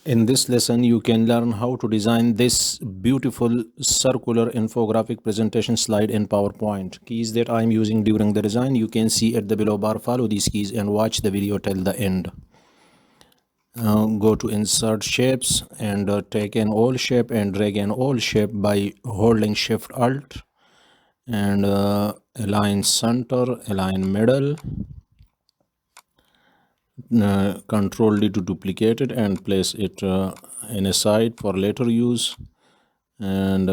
In this lesson, you can learn how to design this beautiful circular infographic presentation slide in PowerPoint. Keys that I'm using during the design, you can see at the below bar. Follow these keys and watch the video till the end. Go to Insert Shapes and take an all shape and drag an all shape by holding Shift Alt and align center, align middle. Control D to duplicate it and place it in a side for later use, and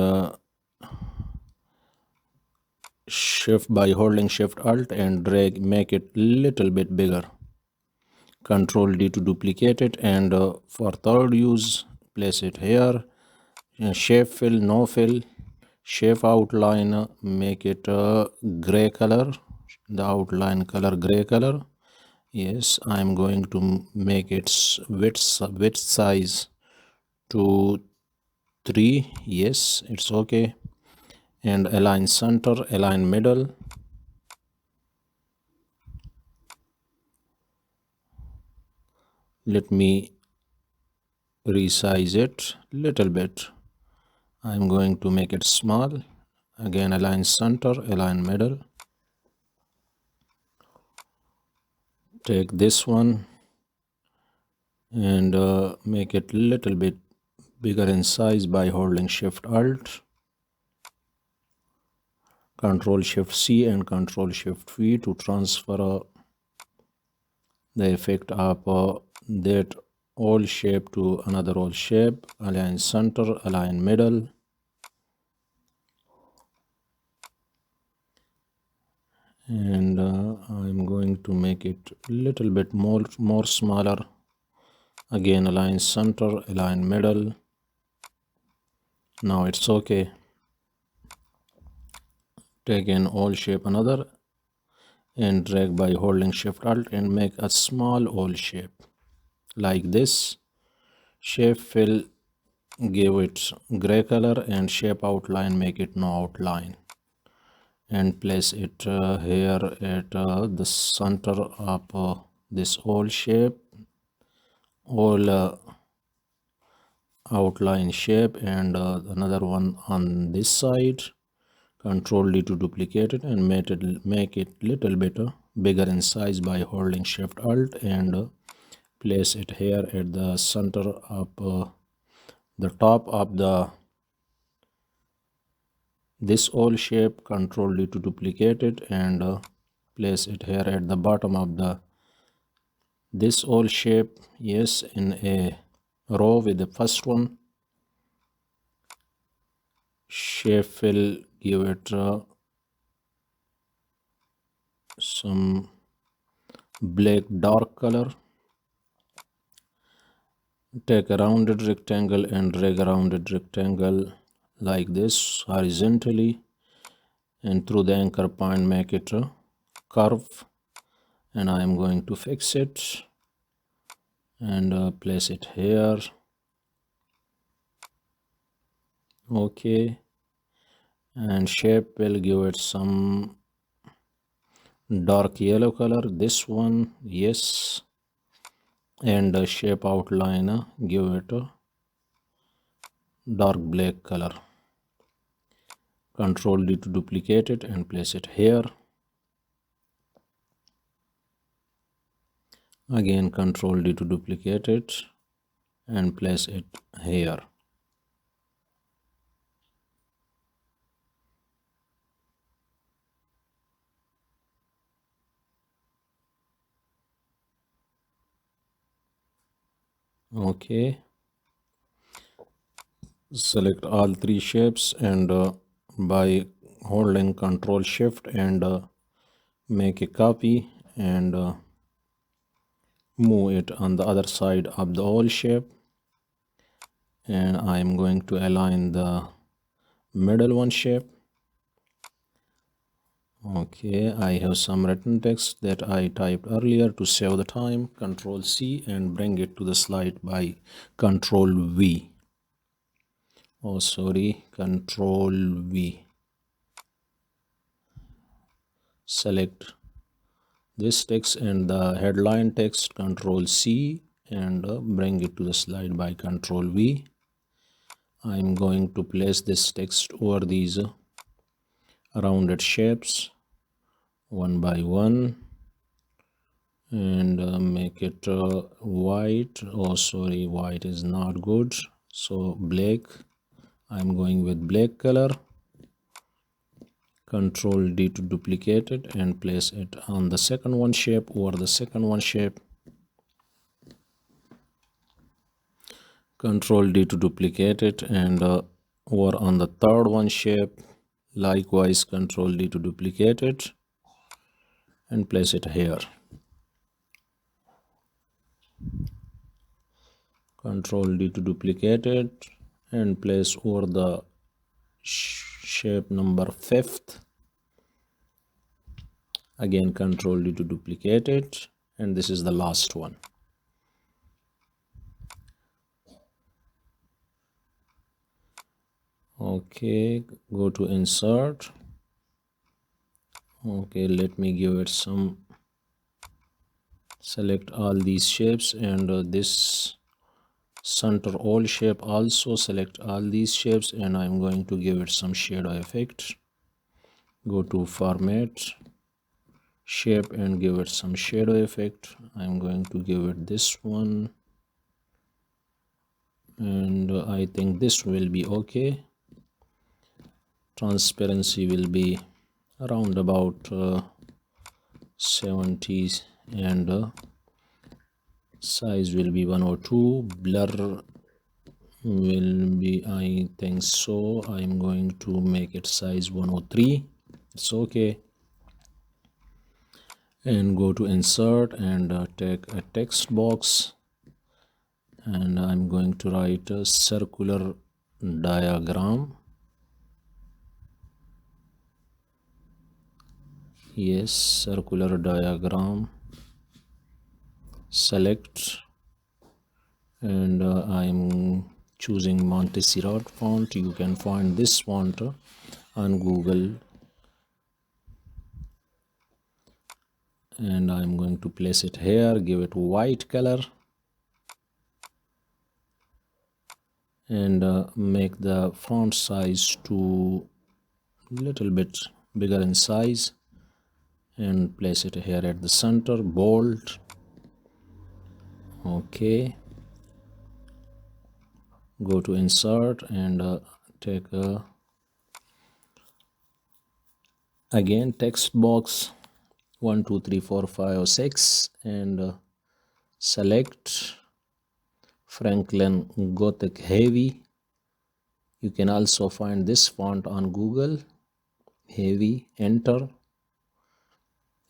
shift by holding Shift Alt and drag, make it little bit bigger. Control D to duplicate it, and for third use place it here. Shape fill, no fill, shape outline, make it gray color, the outline color gray color. Yes, I'm going to make its width size to 3. Yes, it's okay. And align center, align middle. Let me resize it little bit. I'm going to make it small. Again, align center, align middle. Take this one and make it little bit bigger in size by holding Shift Alt. Control Shift C and Control Shift V to transfer the effect of that all shape to another all shape. Align center, align middle. And I'm going to make it a little bit more smaller. Again, align center, align middle. Now it's okay. Take an all shape another and drag by holding Shift Alt and make a small all shape like this. Shape fill, give it gray color, and shape outline, make it no outline, and place it here at the center of this all shape, all outline shape, and another one on this side. Control D to duplicate it and make it little bit bigger in size by holding Shift Alt and place it here at the center of the top of this all shape. Control D to duplicate it and place it here at the bottom of this all shape. Yes, in a row with the first one. Shape fill, give it some black dark color. Take a rounded rectangle and drag a rounded rectangle like this horizontally, and through the anchor point make it a curve, and I am going to fix it and place it here. Okay, and shape will give it some dark yellow color, this one. Yes, and shape outline, give it a dark black color. Control D to duplicate it and place it here. Again, Control D to duplicate it and place it here. Okay, select all three shapes and by holding Control Shift and make a copy and move it on the other side of the all shape, and I am going to align the middle one shape. Okay, I have some written text that I typed earlier. To save the time, Control C and bring it to the slide by Control V. Oh, sorry, Control V. Select this text and the headline text, Control C and bring it to the slide by Control V. I'm going to place this text over these rounded shapes one by one and make it white. Oh, sorry, white is not good. So black, I'm going with black color. Control D to duplicate it and place it on the second one shape over the second one shape. Control D to duplicate it and over on the third one shape. Likewise, Control D to duplicate it and place it here. Control D to duplicate it and place over the shape number 5th. Again, Control D to duplicate it, and this is the last one. Okay, go to insert. Okay, let me give it some, select all these shapes and this center all shape also, select all these shapes, and I'm going to give it some shadow effect. Go to format, shape, and give it some shadow effect. I'm going to give it this one, and I think this will be okay. Transparency will be around about 70 and size will be 102. Blur will be, I think so, I'm going to make it size 103. It's okay. And go to insert and take a text box, and I'm going to write a circular diagram. Yes, circular diagram. Select, and I'm choosing Montserrat font. You can find this font on Google, and I'm going to place it here. Give it white color and make the font size to little bit bigger in size and place it here at the center. Bold. Okay, go to insert and take again text box 1 2 3 4 5 6 and select Franklin Gothic Heavy. You can also find this font on Google. Heavy, enter,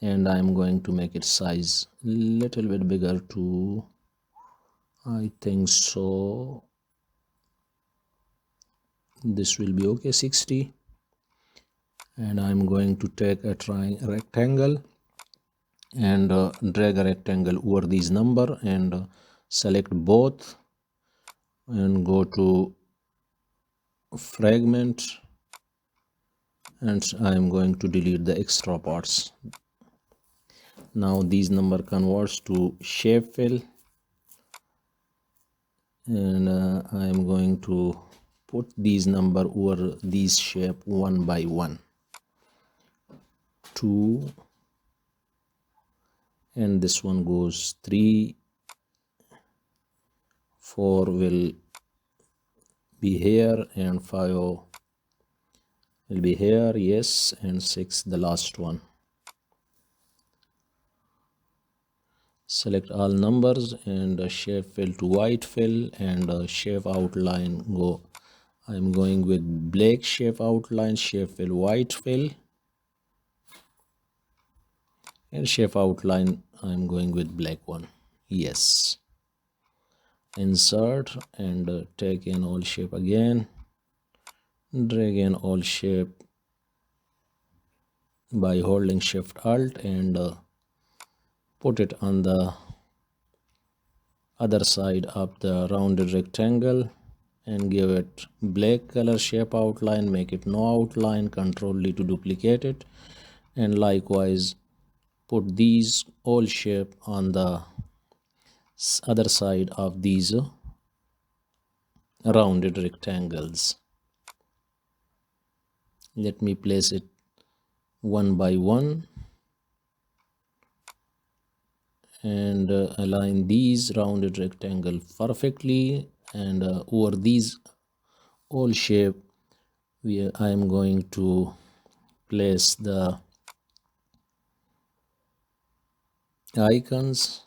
and I'm going to make it size little bit bigger to, I think so, this will be okay, 60. And I'm going to take a rectangle and drag a rectangle over these number and select both and go to fragment, and I'm going to delete the extra parts. Now these number converts to shape fill, and I'm going to put these number over these shape one by one. 2, and this one goes 3, 4 will be here and 5 will be here, yes, and 6 the last one. Select all numbers and shape fill to white fill and shape outline go. I'm going with black shape outline, shape fill white fill, and shape outline I'm going with black one. Yes. Insert and take in all shape again. Drag in all shape by holding Shift Alt and put it on the other side of the rounded rectangle and give it black color shape outline. Make it no outline. Control D to duplicate it, and likewise put these all shape on the other side of these rounded rectangles. Let me place it one by one and align these rounded rectangle perfectly, and over these all shape I am going to place the icons.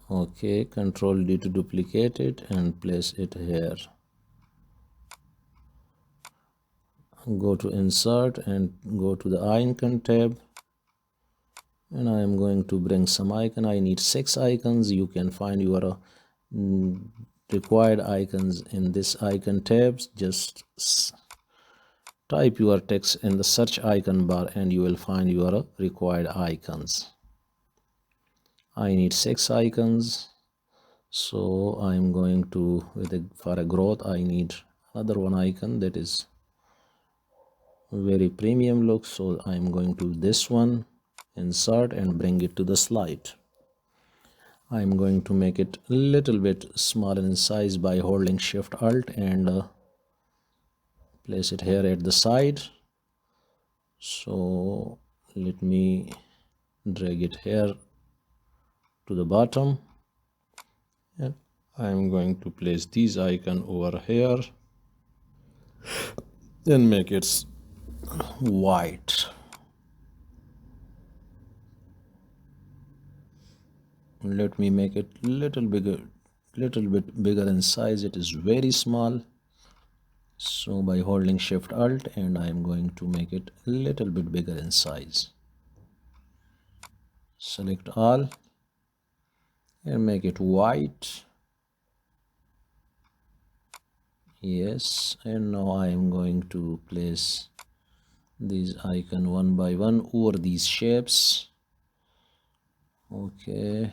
Okay, Control D to duplicate it and place it here. Go to insert and go to the icon tab, and I am going to bring some icon. I need 6 icons. You can find your required icons in this icon tabs. Just type your text in the search icon bar and you will find your required icons. I need 6 icons, so I'm going to, for a growth I need another one icon that is very premium look, so I'm going to this one, insert, and bring it to the slide. I'm going to make it a little bit smaller in size by holding Shift Alt and place it here at the side. So let me drag it here to the bottom, and I'm going to place these icon over here and make it white. Let me make it little bit bigger in size. It is very small, so by holding Shift Alt, and I am going to make it a little bit bigger in size. Select all and make it white. Yes, and now I am going to place these icon one by one over these shapes. Okay,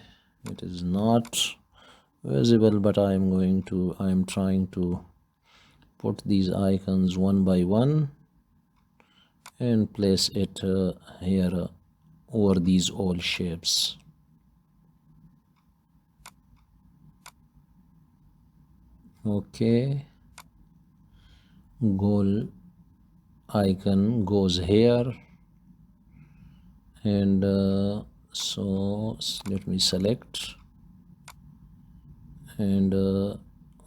it is not visible, but I am trying to put these icons one by one and place it here over these all shapes. Okay, goal icon goes here, and so let me select, and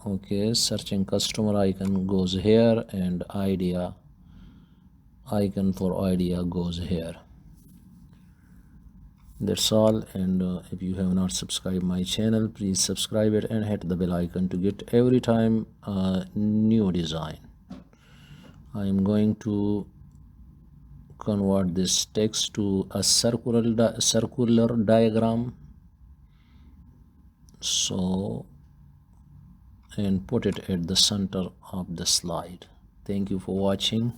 okay, searching customer icon goes here, and idea icon for idea goes here. That's all, and if you have not subscribed my channel, please subscribe it and hit the bell icon to get every time a new design. I am going to convert this text to a circular diagram, so, and put it at the center of the slide. Thank you for watching.